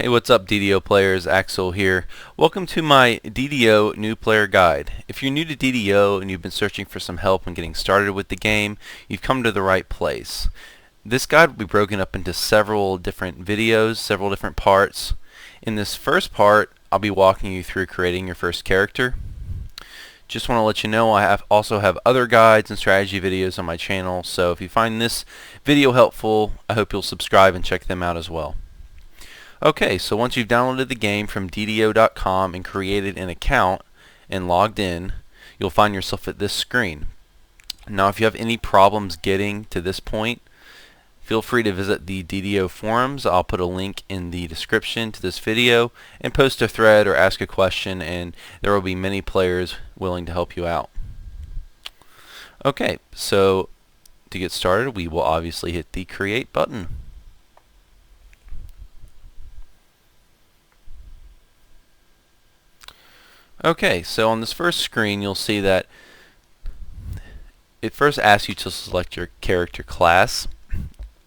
Hey, what's up DDO players? Axel here. Welcome to my DDO new player guide. If you're new to DDO and you've been searching for some help in getting started with the game, you've come to the right place. This guide will be broken up into several different videos, several different parts. In this first part, I'll be walking you through creating your first character. Just want to let you know I also have other guides and strategy videos on my channel, so if you find this video helpful, I hope you'll subscribe and check them out as well. Okay, so once you've downloaded the game from DDO.com and created an account and logged in, you'll find yourself at this screen. Now, if you have any problems getting to this point, feel free to visit the DDO forums. I'll put a link in the description to this video and post a thread or ask a question, and there will be many players willing to help you out. Okay, so to get started, we will obviously hit the Create button. Okay, so on this first screen you'll see that it first asks you to select your character class.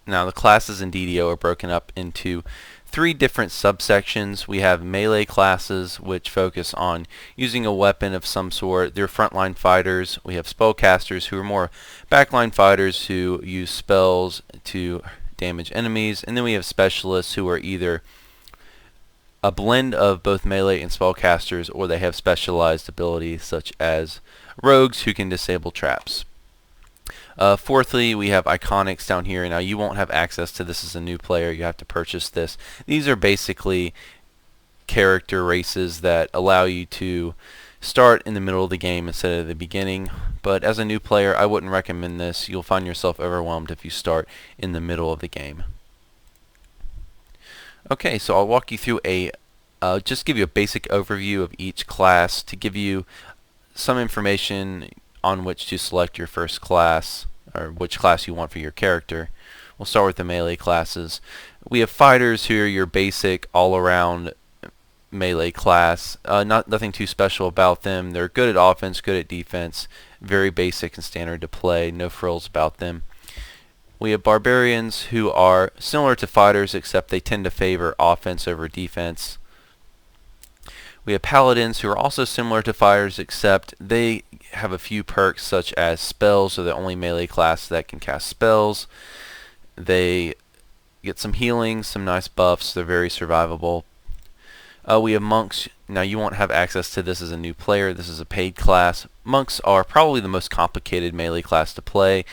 Now the classes in DDO are broken up into three different subsections. We have melee classes, which focus on using a weapon of some sort. They're frontline fighters. We have spellcasters, who are more backline fighters who use spells to damage enemies. And then we have specialists, who are either a blend of both melee and spellcasters, or they have specialized abilities such as rogues who can disable traps. Fourthly, we have iconics down here. Now you won't have access to this as a new player. You have to purchase this. These are basically character races that allow you to start in the middle of the game instead of the beginning. But as a new player, I wouldn't recommend this. You'll find yourself overwhelmed if you start in the middle of the game. Okay, so I'll walk you through just give you a basic overview of each class to give you some information on which to select your first class, or which class you want for your character. We'll start with the melee classes. We have fighters, who are your basic all-around melee class. Nothing too special about them. They're good at offense, good at defense, very basic and standard to play, no frills about them. We have barbarians, who are similar to fighters, except they tend to favor offense over defense. We have paladins, who are also similar to fighters, except they have a few perks such as spells. They're the only melee class that can cast spells. They get some healing, some nice buffs. They're very survivable. We have monks. Now you won't have access to this as a new player. This is a paid class. Monks are probably the most complicated melee class to play.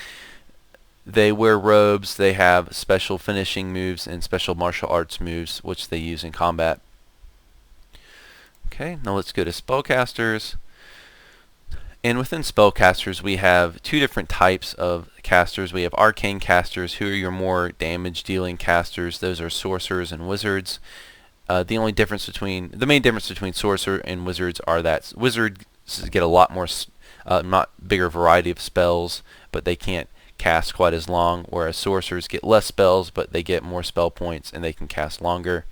They wear robes, they have special finishing moves and special martial arts moves which they use in combat. Okay, now let's go to spellcasters. And within spellcasters we have two different types of casters. We have arcane casters, who are your more damage dealing casters. Those are sorcerers and wizards. The main difference between sorcerer and wizards are that wizards get a lot more, not bigger variety of spells, but they can't cast quite as long, whereas sorcerers get less spells, but they get more spell points and they can cast longer.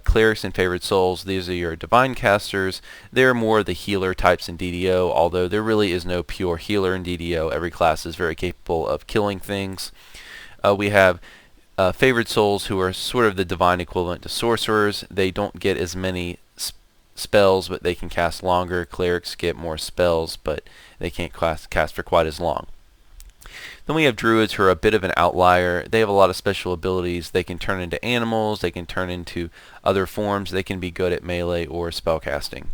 Clerics and favored souls, these are your divine casters. They're more the healer types in DDO, although there really is no pure healer in DDO. Every class is very capable of killing things. We have favored souls, who are sort of the divine equivalent to sorcerers. They don't get as many spells, but they can cast longer. Clerics get more spells, but they can't cast for quite as long. Then we have druids, who are a bit of an outlier. They have a lot of special abilities. They can turn into animals, they can turn into other forms, they can be good at melee or spellcasting.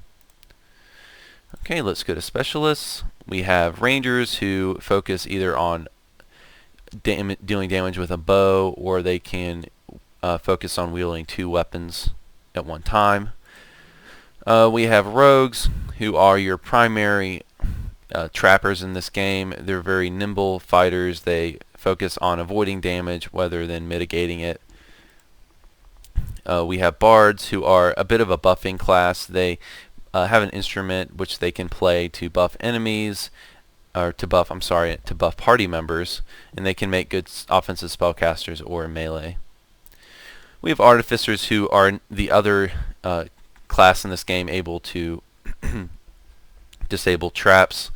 Okay, let's go to specialists. We have rangers, who focus either on dealing damage with a bow, or they can focus on wielding two weapons at one time. We have rogues, who are your primary trappers in this game. They're very nimble fighters. They focus on avoiding damage rather than mitigating it. We have bards, who are a bit of a buffing class. They have an instrument which they can play to buff enemies, or to buff party members, and they can make good offensive spellcasters or melee. We have artificers, who are the other class in this game able to disable traps.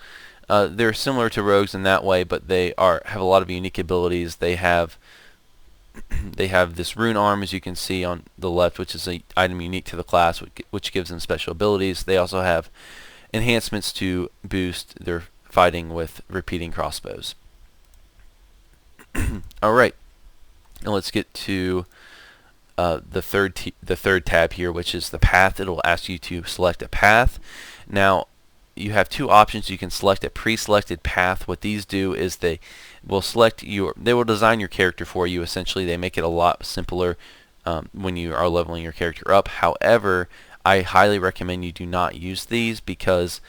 They're similar to rogues in that way, but they have a lot of unique abilities. They have They have this rune arm, as you can see on the left, which is an item unique to the class, which gives them special abilities. They also have enhancements to boost their fighting with repeating crossbows. Alright, now let's get to the third tab here, which is the path. It'll ask you to select a path. Now, you have two options. You can select a pre-selected path. What these do is they will design your character for you. Essentially, they make it a lot simpler when you are leveling your character up. However, I highly recommend you do not use these because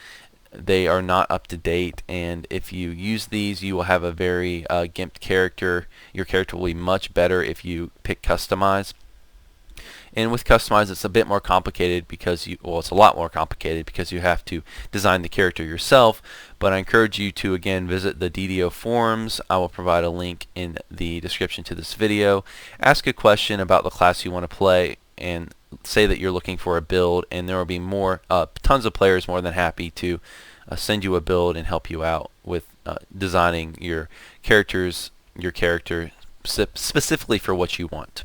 they are not up to date, and if you use these, you will have a very gimped character. Your character will be much better if you pick Customize. And with Customize, it's a bit more complicated because it's a lot more complicated because you have to design the character yourself. But I encourage you to, again, visit the DDO forums. I will provide a link in the description to this video. Ask a question about the class you want to play and say that you're looking for a build, and there will be tons of players more than happy to send you a build and help you out with designing your character specifically for what you want.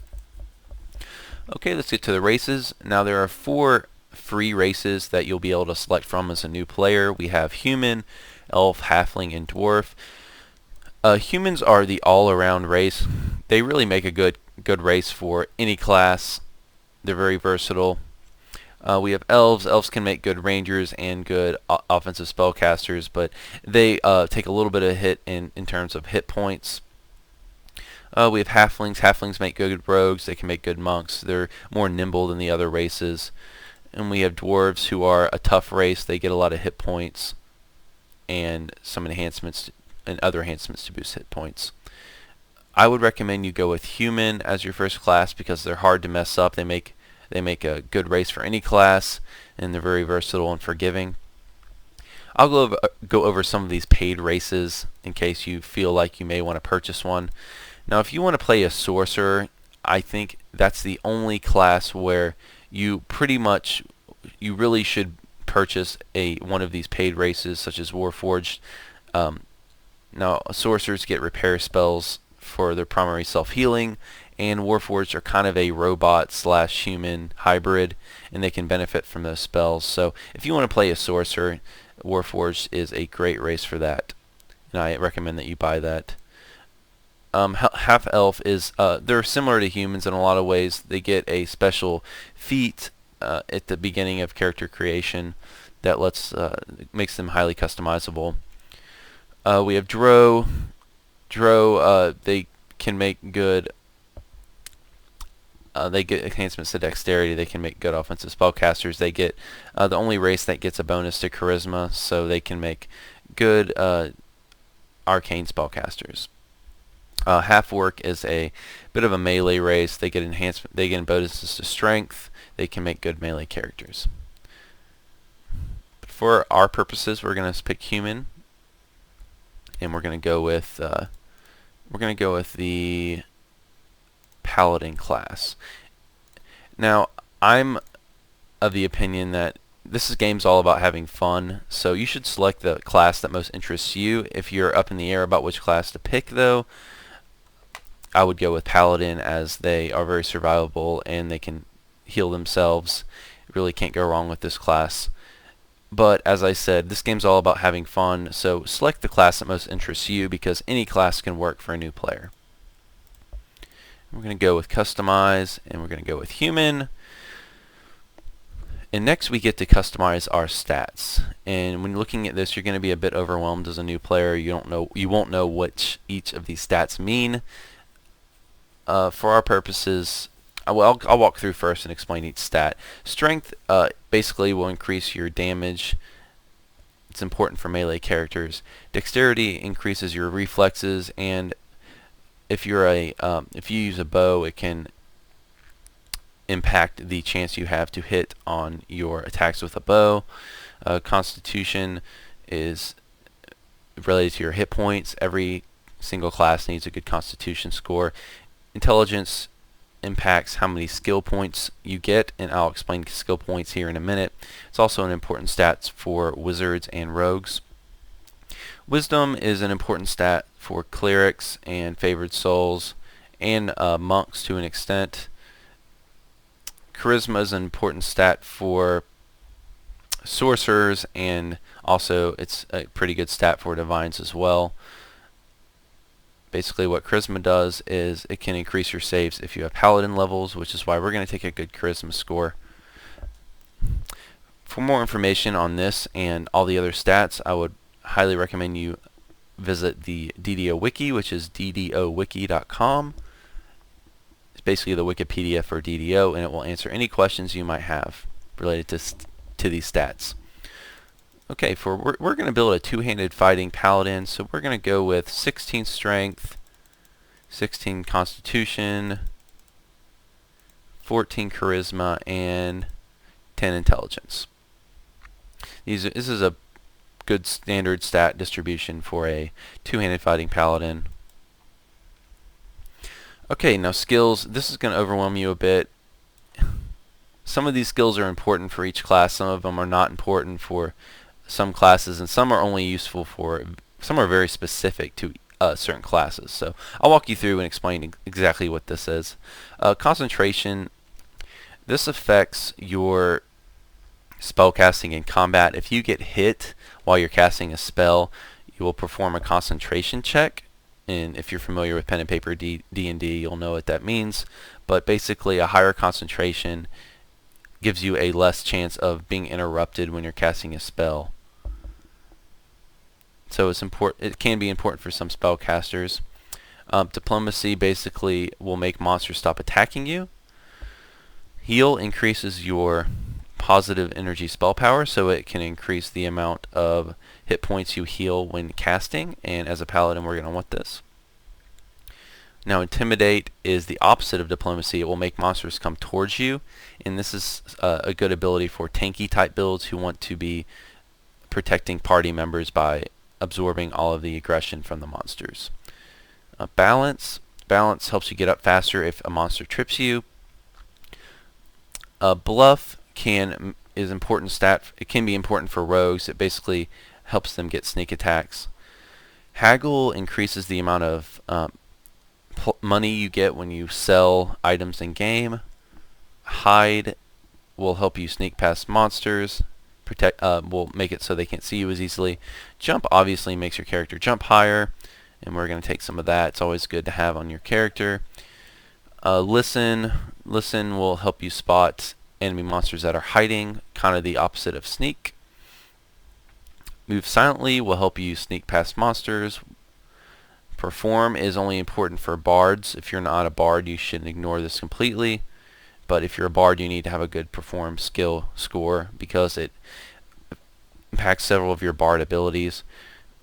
Okay, let's get to the races. Now, there are 4 free races that you'll be able to select from as a new player. We have Human, Elf, Halfling, and Dwarf. Humans are the all-around race. They really make a good race for any class. They're very versatile. We have Elves. Elves can make good Rangers and good offensive spellcasters, but they take a little bit of hit in terms of hit points. We have Halflings. Halflings make good rogues. They can make good monks. They're more nimble than the other races. And we have Dwarves, who are a tough race. They get a lot of hit points and some enhancements and other enhancements to boost hit points. I would recommend you go with Human as your first class because they're hard to mess up. They make a good race for any class, and they're very versatile and forgiving. I'll go over some of these paid races in case you feel like you may want to purchase one. Now, if you want to play a sorcerer, I think that's the only class where you really should purchase one of these paid races, such as Warforged. Now, sorcerers get repair spells for their primary self-healing, and Warforged are kind of a robot/human hybrid, and they can benefit from those spells. So if you want to play a sorcerer, Warforged is a great race for that, and I recommend that you buy that. Half-Elf they're similar to humans in a lot of ways. They get a special feat at the beginning of character creation that makes them highly customizable. We have Drow. They can make good. They get enhancements to dexterity. They can make good offensive spellcasters. They get the only race that gets a bonus to charisma, so they can make good arcane spellcasters. Half-Orc is a bit of a melee race. They get bonuses to strength. They can make good melee characters. But for our purposes, we're going to pick Human, and we're going to go with the Paladin class. Now, I'm of the opinion that this game's all about having fun, so you should select the class that most interests you. If you're up in the air about which class to pick, though, I would go with Paladin, as they are very survivable and they can heal themselves. Really can't go wrong with this class. But as I said, this game's all about having fun, so select the class that most interests you because any class can work for a new player. We're going to go with Customize, and we're going to go with Human. And next we get to customize our stats. And when looking at this, you're going to be a bit overwhelmed as a new player. You won't know what each of these stats mean. For our purposes, I'll walk through first and explain each stat. Strength basically will increase your damage. It's important for melee characters. Dexterity increases your reflexes, and if you use a bow, it can impact the chance you have to hit on your attacks with a bow. Constitution is related to your hit points. Every single class needs a good Constitution score. Intelligence impacts how many skill points you get, and I'll explain skill points here in a minute. It's also an important stat for wizards and rogues. Wisdom is an important stat for clerics and favored souls, and monks to an extent. Charisma is an important stat for sorcerers, and also it's a pretty good stat for divines as well. Basically what charisma does is it can increase your saves if you have paladin levels, which is why we're going to take a good charisma score. For more information on this and all the other stats, I would highly recommend you visit the DDO wiki, which is ddowiki.com. It's basically the Wikipedia for DDO, and it will answer any questions you might have related to these stats. Okay, we're going to build a two-handed fighting paladin, so we're going to go with 16 strength, 16 constitution, 14 charisma, and 10 intelligence. This is a good standard stat distribution for a two-handed fighting paladin. Okay, now skills. This is going to overwhelm you a bit. Some of these skills are important for each class. Some of them are not important for some classes, and some are only useful for, some are very specific to certain classes. So I'll walk you through and explain exactly what this is. Concentration. This affects your spell casting in combat. If you get hit while you're casting a spell, you will perform a concentration check. And if you're familiar with pen and paper D&D, you'll know what that means. But basically, a higher concentration gives you a less chance of being interrupted when you're casting a spell. So it's important. It can be important for some spellcasters. Diplomacy basically will make monsters stop attacking you. Heal increases your positive energy spell power, so it can increase the amount of hit points you heal when casting, and as a paladin we're going to want this. Now Intimidate is the opposite of Diplomacy. It will make monsters come towards you, and this is a good ability for tanky type builds who want to be protecting party members by absorbing all of the aggression from the monsters. Balance helps you get up faster if a monster trips you. Bluff is important stat. It can be important for rogues. It basically helps them get sneak attacks. Haggle increases the amount of money you get when you sell items in game. Hide will help you sneak past monsters. Will make it so they can't see you as easily. Jump obviously makes your character jump higher, and we're going to take some of that. It's always good to have on your character. Listen will help you spot enemy monsters that are hiding, kind of the opposite of sneak. Move silently will help you sneak past monsters. Perform is only important for bards. If you're not a bard, you should ignore this completely. But if you're a bard, you need to have a good perform skill score because it impacts several of your bard abilities.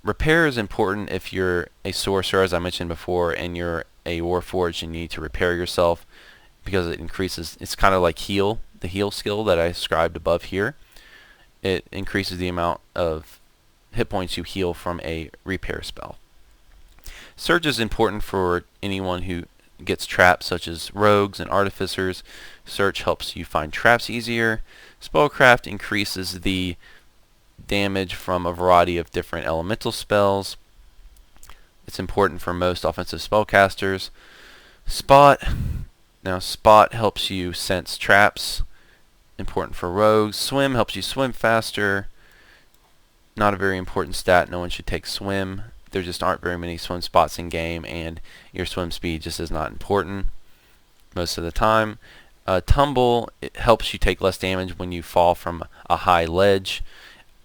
Repair is important if you're a sorcerer, as I mentioned before, and you're a warforged and you need to repair yourself, because it increases, it's kind of like heal, the heal skill that I described above here. It increases the amount of hit points you heal from a repair spell. Surge is important for anyone who gets trapped, such as rogues and artificers. Search helps you find traps easier. Spellcraft increases the damage from a variety of different elemental spells. It's important for most offensive spellcasters. Spot. Now Spot helps you sense traps. Important for rogues. Swim helps you swim faster. Not a very important stat. No one should take swim. There just aren't very many swim spots in game, and your swim speed just is not important most of the time. Tumble, it helps you take less damage when you fall from a high ledge.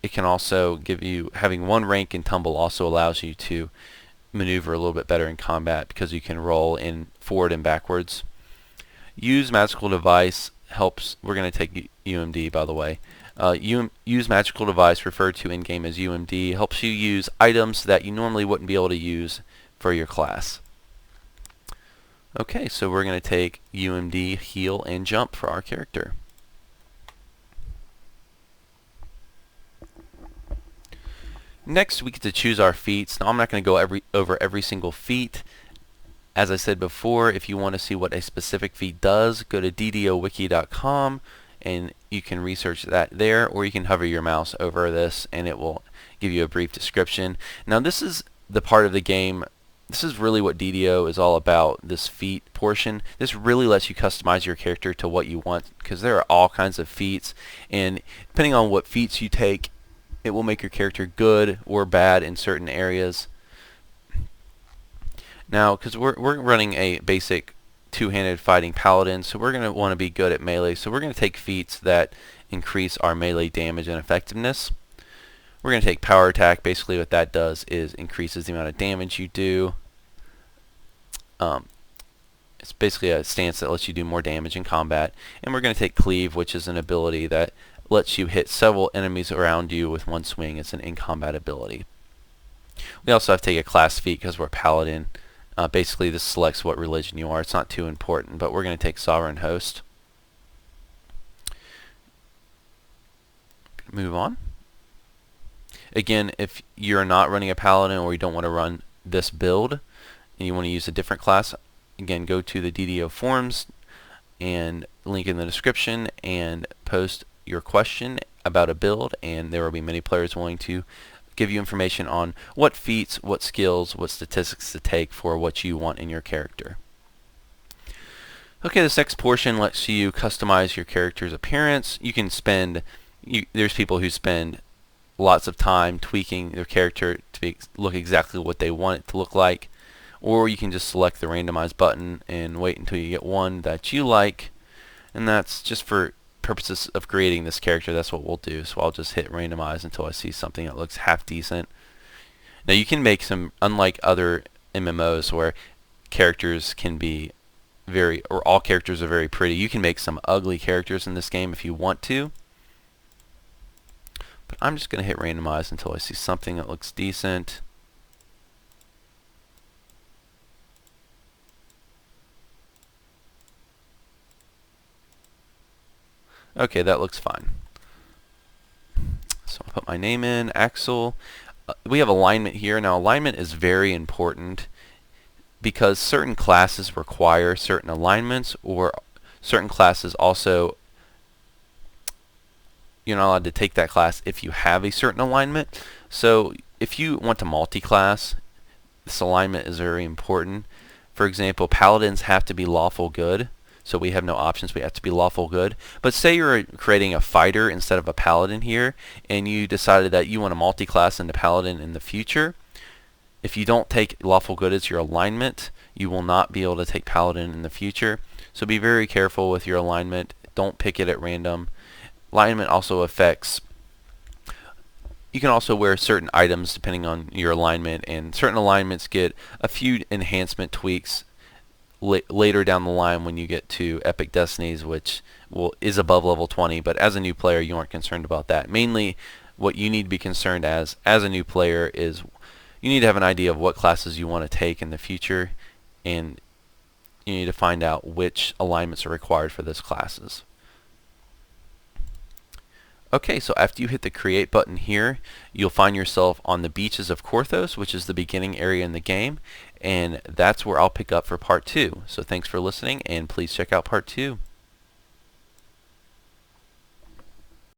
It can also give you, having one rank in Tumble also allows you to maneuver a little bit better in combat because you can roll in forward and backwards. Use Magical Device helps, we're going to take UMD by the way. Use Magical Device, referred to in-game as UMD, helps you use items that you normally wouldn't be able to use for your class. Okay, so we're going to take UMD, Heal, and Jump for our character. Next, we get to choose our feats. Now, I'm not going to go over every single feat. As I said before, if you want to see what a specific feat does, go to ddowiki.com and you can research that there, or you can hover your mouse over this and it will give you a brief description. Now, this is the part of the game this is really what DDO is all about, this feat portion. This really lets you customize your character to what you want, because there are all kinds of feats, and depending on what feats you take, it will make your character good or bad in certain areas. Now, because we're running a basic two-handed fighting paladin, so we're going to want to be good at melee, so we're going to take feats that increase our melee damage and effectiveness. We're going to take power attack. Basically what that does is increases the amount of damage you do. It's basically a stance that lets you do more damage in combat. And we're going to take cleave, which is an ability that lets you hit several enemies around you with one swing. It's an in-combat ability. We also have to take a class feat because we're paladin. Basically this selects what religion you are. It's not too important, but we're going to take sovereign host. Move on. Again, if you're not running a paladin or you don't want to run this build and you want to use a different class, again, go to the DDO forums and link in the description and post your question about a build, and there will be many players willing to give you information on what feats, what skills, what statistics to take for what you want in your character. Okay, this next portion lets you customize your character's appearance. You can spend, there's people who spend lots of time tweaking their character to look exactly what they want it to look like, or you can just select the randomize button and wait until you get one that you like, and that's just for purposes of creating this character. That's what we'll do. So I'll just hit randomize until I see something that looks half decent. Now you can make some, unlike other MMOs where characters can be or all characters are very pretty, you can make some ugly characters in this game if you want to. But I'm just going to hit randomize until I see something that looks decent. Okay, that looks fine. So I'll put my name in, Axel. We have alignment here. Now alignment is very important because certain classes require certain alignments, or certain classes also, you're not allowed to take that class if you have a certain alignment. So if you want to multi-class, this alignment is very important. For example, paladins have to be lawful good, so we have no options. We have to be lawful good. But say you're creating a fighter instead of a paladin here, and you decided that you want to multi-class into paladin in the future. If you don't take lawful good as your alignment, you will not be able to take paladin in the future. So be very careful with your alignment. Don't pick it at random. Alignment also affects, you can also wear certain items depending on your alignment, and certain alignments get a few enhancement tweaks later down the line when you get to Epic Destinies, which is above level 20, but as a new player you aren't concerned about that. Mainly what you need to be concerned as a new player is you need to have an idea of what classes you want to take in the future, and you need to find out which alignments are required for those classes. Okay, so after you hit the create button here, you'll find yourself on the beaches of Korthos, which is the beginning area in the game, and that's where I'll pick up for part 2. So thanks for listening, and please check out part 2.